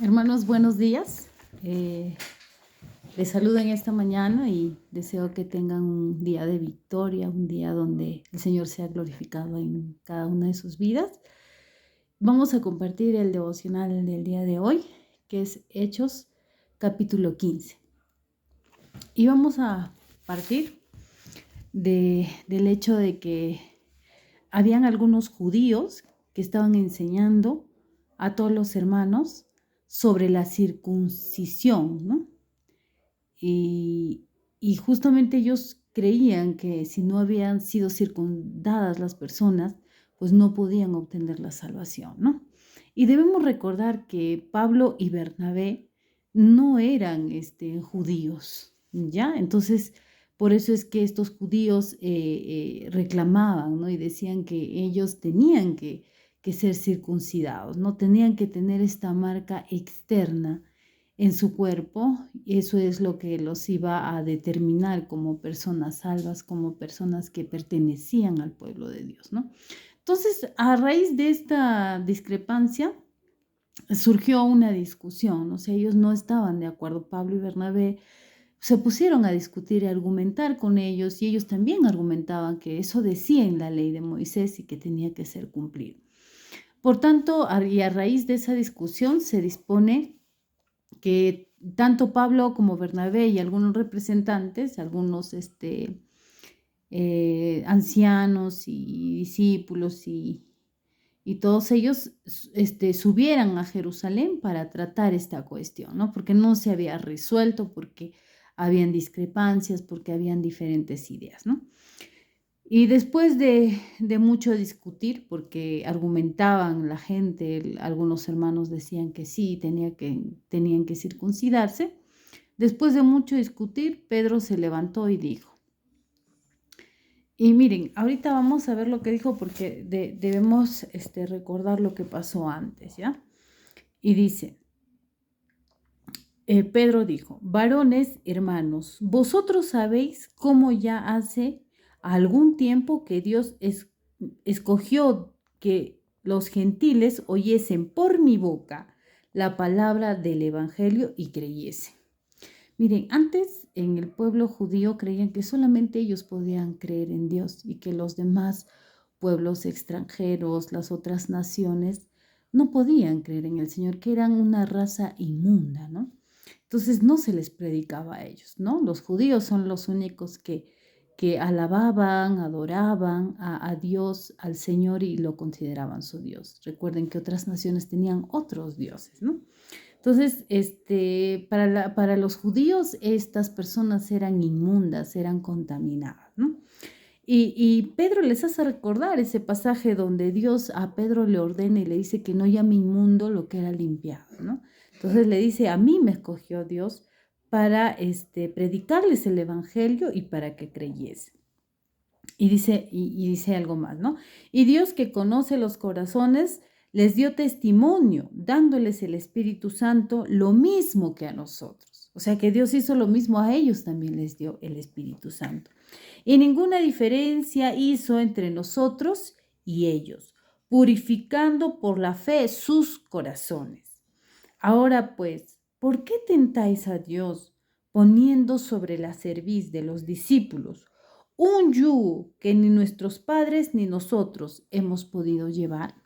Hermanos, buenos días. Les saludo en esta mañana y deseo que tengan un día de victoria, un día donde el Señor sea glorificado en cada una de sus vidas. Vamos a compartir el devocional del día de hoy, que es Hechos capítulo 15. Y vamos a partir del hecho de que habían algunos judíos que estaban enseñando a todos los hermanos sobre la circuncisión, ¿no? Y justamente ellos creían que si no habían sido circundadas las personas, pues no podían obtener la salvación, ¿no? Y debemos recordar que Pablo y Bernabé no eran judíos, ¿ya? Entonces, por eso es que estos judíos reclamaban, ¿no? Y decían que ellos tenían que ser circuncidados, ¿no? Tenían que tener esta marca externa en su cuerpo, y eso es lo que los iba a determinar como personas salvas, como personas que pertenecían al pueblo de Dios, ¿no? Entonces, a raíz de esta discrepancia, surgió una discusión, o sea, ellos no estaban de acuerdo. Pablo y Bernabé se pusieron a discutir y argumentar con ellos, y ellos también argumentaban que eso decía en la ley de Moisés y que tenía que ser cumplido. Por tanto, y a raíz de esa discusión se dispone que tanto Pablo como Bernabé y algunos representantes, algunos ancianos y discípulos y todos ellos subieran a Jerusalén para tratar esta cuestión, ¿no? Porque no se había resuelto, porque habían discrepancias, porque habían diferentes ideas, ¿no? Y después de mucho discutir, porque argumentaban la gente, algunos hermanos decían que sí, tenían que circuncidarse. Después de mucho discutir, Pedro se levantó y dijo, y miren, ahorita vamos a ver lo que dijo porque debemos recordar lo que pasó antes, ¿ya? Y dice, Pedro dijo, varones, hermanos, vosotros sabéis cómo ya hace algún tiempo que Dios escogió que los gentiles oyesen por mi boca la palabra del evangelio y creyesen. Miren, antes en el pueblo judío creían que solamente ellos podían creer en Dios y que los demás pueblos extranjeros, las otras naciones, no podían creer en el Señor, que eran una raza inmunda, ¿no? Entonces no se les predicaba a ellos, ¿no? Los judíos son los únicos que alababan, adoraban a Dios, al Señor, y lo consideraban su Dios. Recuerden que otras naciones tenían otros dioses, ¿no? Entonces, para los judíos estas personas eran inmundas, eran contaminadas, ¿no? Y Pedro les hace recordar ese pasaje donde Dios a Pedro le ordena y le dice que no llame inmundo lo que era limpiado, ¿no? Entonces le dice, a mí me escogió Dios para predicarles el evangelio y para que creyesen. Y dice algo más, ¿no? Y Dios, que conoce los corazones, les dio testimonio, dándoles el Espíritu Santo, lo mismo que a nosotros. O sea que Dios hizo lo mismo a ellos, también les dio el Espíritu Santo. Y ninguna diferencia hizo entre nosotros y ellos, purificando por la fe sus corazones. Ahora pues, ¿por qué tentáis a Dios poniendo sobre la cerviz de los discípulos un yugo que ni nuestros padres ni nosotros hemos podido llevar?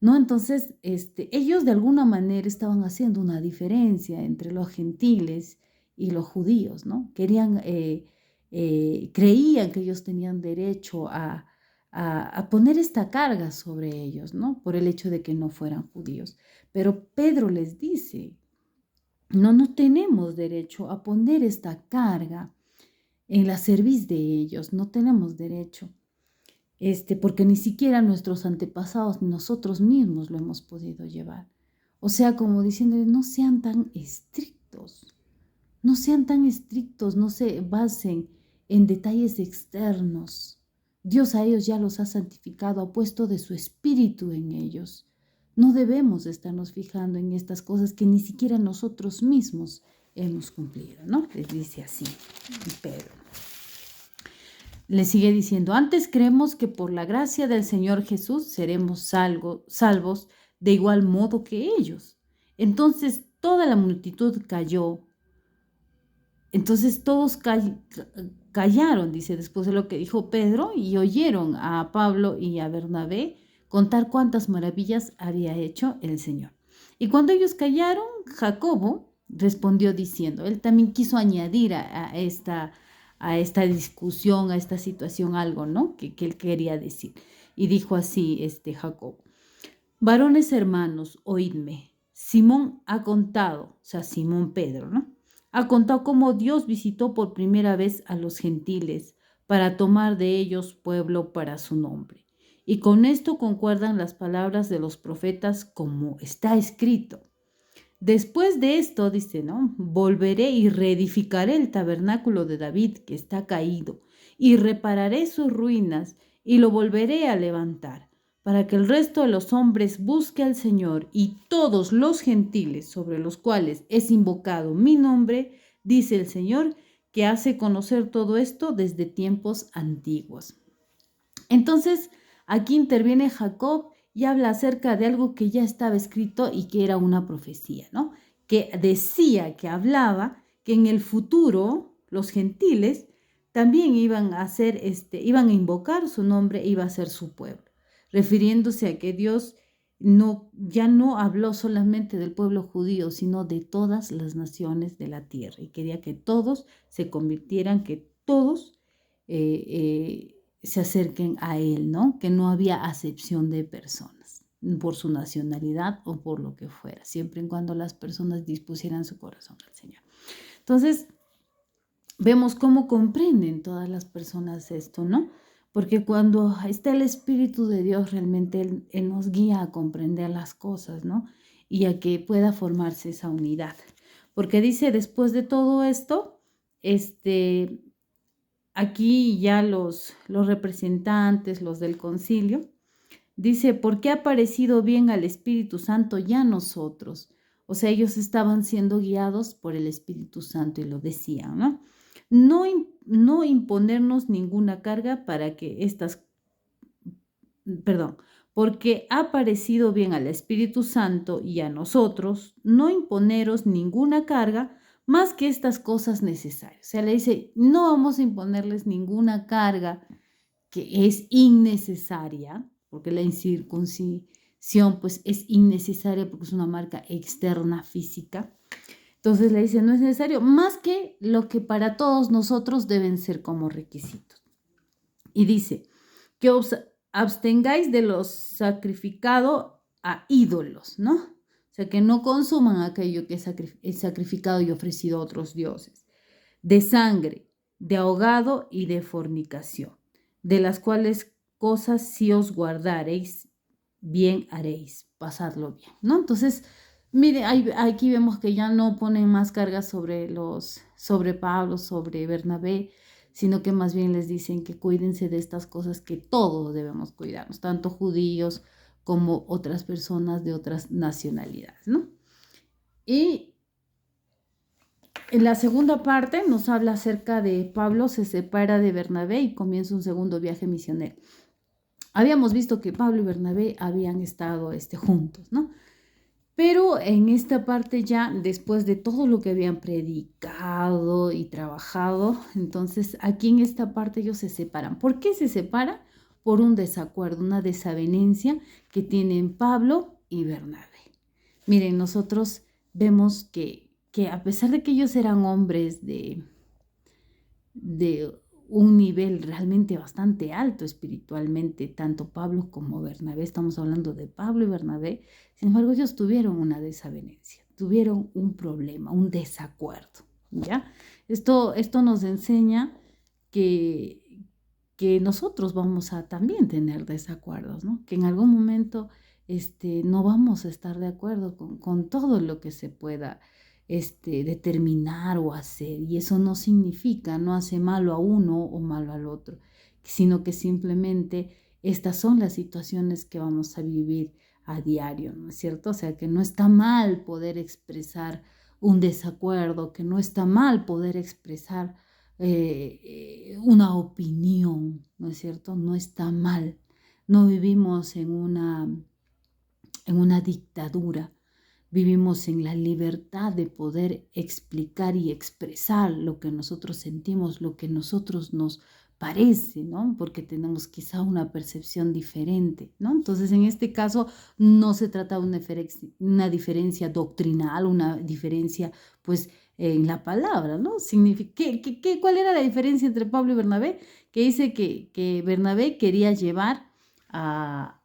¿No? Entonces, ellos de alguna manera estaban haciendo una diferencia entre los gentiles y los judíos, ¿no? Creían que ellos tenían derecho a poner esta carga sobre ellos, ¿no? Por el hecho de que no fueran judíos. Pero Pedro les dice, no tenemos derecho a poner esta carga en la cerviz de ellos, no tenemos derecho. Porque ni siquiera nuestros antepasados, nosotros mismos lo hemos podido llevar. O sea, como diciéndole, no sean tan estrictos, no se basen en detalles externos. Dios a ellos ya los ha santificado, ha puesto de su espíritu en ellos. No debemos estarnos fijando en estas cosas que ni siquiera nosotros mismos hemos cumplido, ¿no? Les dice así Pedro. Le sigue diciendo, antes creemos que por la gracia del Señor Jesús seremos salvos de igual modo que ellos. Entonces toda la multitud cayó. Entonces todos callaron, dice, después de lo que dijo Pedro, y oyeron a Pablo y a Bernabé contar cuántas maravillas había hecho el Señor. Y cuando ellos callaron, Jacobo respondió diciendo, él también quiso añadir a esta discusión, a esta situación algo, ¿no? Que él quería decir. Y dijo así, Jacobo: varones hermanos, oídme. Simón ha contado, o sea, Simón Pedro, ¿no? Ha contado cómo Dios visitó por primera vez a los gentiles para tomar de ellos pueblo para su nombre. Y con esto concuerdan las palabras de los profetas como está escrito. Después de esto, dice, ¿no? Volveré y reedificaré el tabernáculo de David que está caído, y repararé sus ruinas, y lo volveré a levantar, para que el resto de los hombres busque al Señor, y todos los gentiles sobre los cuales es invocado mi nombre, dice el Señor, que hace conocer todo esto desde tiempos antiguos. Entonces, aquí interviene Jacob y habla acerca de algo que ya estaba escrito y que era una profecía, ¿no? Que decía, que hablaba, que en el futuro los gentiles también iban a hacer, iban a invocar su nombre, iba a ser su pueblo, refiriéndose a que Dios ya no habló solamente del pueblo judío, sino de todas las naciones de la tierra, y quería que todos se convirtieran, que todos se acerquen a Él, ¿no? Que no había acepción de personas por su nacionalidad o por lo que fuera, siempre y cuando las personas dispusieran su corazón al Señor. Entonces, vemos cómo comprenden todas las personas esto, ¿no? Porque cuando está el Espíritu de Dios, realmente Él nos guía a comprender las cosas, ¿no? Y a que pueda formarse esa unidad. Porque dice, después de todo esto, aquí ya los representantes, los del concilio, dice, porque ha parecido bien al Espíritu Santo y a nosotros. O sea, ellos estaban siendo guiados por el Espíritu Santo y lo decían, ¿no? No imponernos ninguna carga para que porque ha parecido bien al Espíritu Santo y a nosotros no imponeros ninguna carga más que estas cosas necesarias. O sea, le dice, no vamos a imponerles ninguna carga que es innecesaria, porque la incircuncisión pues es innecesaria porque es una marca externa física. Entonces le dice, no es necesario, más que lo que para todos nosotros deben ser como requisitos. Y dice, que os abstengáis de lo sacrificado a ídolos, ¿no? O sea, que no consuman aquello que es sacrificado y ofrecido a otros dioses. De sangre, de ahogado y de fornicación, de las cuales cosas si os guardareis, bien haréis, pasadlo bien, ¿no? Entonces, mire, aquí vemos que ya no ponen más cargas sobre Pablo, sobre Bernabé, sino que más bien les dicen que cuídense de estas cosas que todos debemos cuidarnos, tanto judíos como otras personas de otras nacionalidades, ¿no? Y en la segunda parte nos habla acerca de Pablo se separa de Bernabé y comienza un segundo viaje misionero. Habíamos visto que Pablo y Bernabé habían estado juntos, ¿no? Pero en esta parte ya, después de todo lo que habían predicado y trabajado, entonces aquí en esta parte ellos se separan. ¿Por qué se separan? Por un desacuerdo, una desavenencia que tienen Pablo y Bernabé. Miren, nosotros vemos que a pesar de que ellos eran hombres de un nivel realmente bastante alto espiritualmente, tanto Pablo como Bernabé, estamos hablando de Pablo y Bernabé, sin embargo ellos tuvieron una desavenencia, tuvieron un problema, un desacuerdo, ¿ya? Esto nos enseña que nosotros vamos a también tener desacuerdos, ¿no? Que en algún momento no vamos a estar de acuerdo con todo lo que se pueda determinar o hacer, y eso no significa, no hace malo a uno o malo al otro, sino que simplemente estas son las situaciones que vamos a vivir a diario, ¿no es cierto? O sea, que no está mal poder expresar un desacuerdo, que no está mal poder expresar una opinión, ¿no es cierto? No está mal. No vivimos en una dictadura, vivimos en la libertad de poder explicar y expresar lo que nosotros sentimos, lo que nosotros nos parece, ¿no? Porque tenemos quizá una percepción diferente, ¿no? Entonces, en este caso, no se trata de una diferencia doctrinal, una diferencia, pues, en la palabra, ¿no? ¿Cuál era la diferencia entre Pablo y Bernabé? Que dice que Bernabé quería llevar a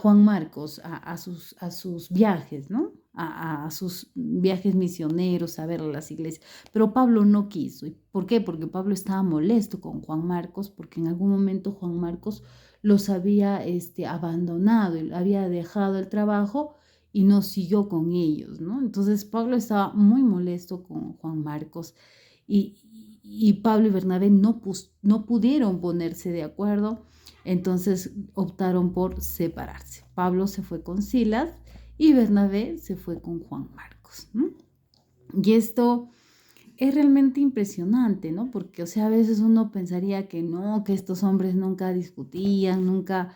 Juan Marcos a sus viajes, ¿no? A sus viajes misioneros, a ver las iglesias. Pero Pablo no quiso. ¿Y por qué? Porque Pablo estaba molesto con Juan Marcos, porque en algún momento Juan Marcos los había abandonado, él había dejado el trabajo y no siguió con ellos, ¿no? Entonces Pablo estaba muy molesto con Juan Marcos y Pablo y Bernabé no pudieron ponerse de acuerdo, entonces optaron por separarse. Pablo se fue con Silas y Bernabé se fue con Juan Marcos, ¿no? Y esto es realmente impresionante, ¿no? Porque, o sea, a veces uno pensaría que no, que estos hombres nunca discutían, nunca,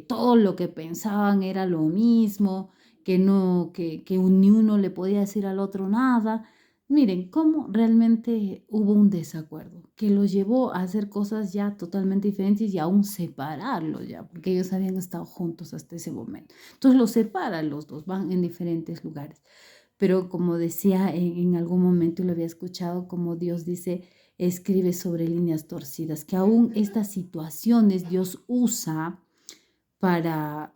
todo lo que pensaban era lo mismo, que no, que ni uno le podía decir al otro nada. Miren, cómo realmente hubo un desacuerdo que los llevó a hacer cosas ya totalmente diferentes y aún separarlos ya, porque ellos habían estado juntos hasta ese momento. Entonces los separan los dos, van en diferentes lugares. Pero como decía en algún momento, lo había escuchado, como Dios dice, escribe sobre líneas torcidas, que aún estas situaciones Dios usa para,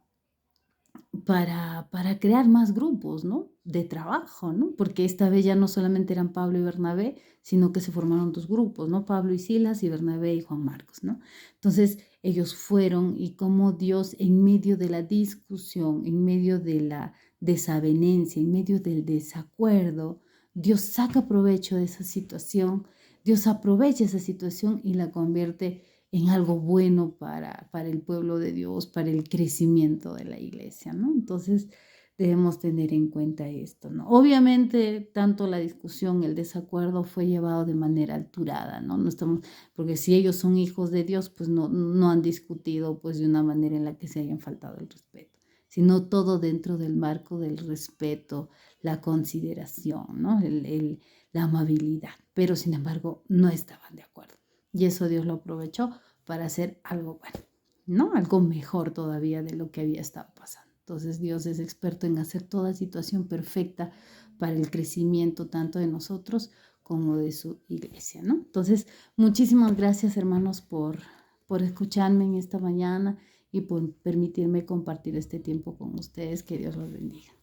para crear más grupos, ¿no? De trabajo, ¿no? Porque esta vez ya no solamente eran Pablo y Bernabé, sino que se formaron dos grupos, ¿no? Pablo y Silas y Bernabé y Juan Marcos, ¿no? Entonces ellos fueron y como Dios en medio de la discusión, en medio de la desavenencia, en medio del desacuerdo, Dios saca provecho de esa situación, Dios aprovecha esa situación y la convierte en algo bueno para el pueblo de Dios, para el crecimiento de la iglesia, ¿no? Entonces debemos tener en cuenta esto, ¿no? Obviamente, tanto la discusión, el desacuerdo fue llevado de manera alturada, ¿no? No estamos, porque si ellos son hijos de Dios, pues no han discutido pues de una manera en la que se hayan faltado el respeto, sino todo dentro del marco del respeto, la consideración, ¿no? La amabilidad, pero sin embargo no estaban de acuerdo. Y eso Dios lo aprovechó para hacer algo bueno, ¿no? Algo mejor todavía de lo que había estado pasando. Entonces Dios es experto en hacer toda situación perfecta para el crecimiento tanto de nosotros como de su iglesia, ¿no? Entonces, muchísimas gracias, hermanos, por escucharme en esta mañana y por permitirme compartir este tiempo con ustedes. Que Dios los bendiga.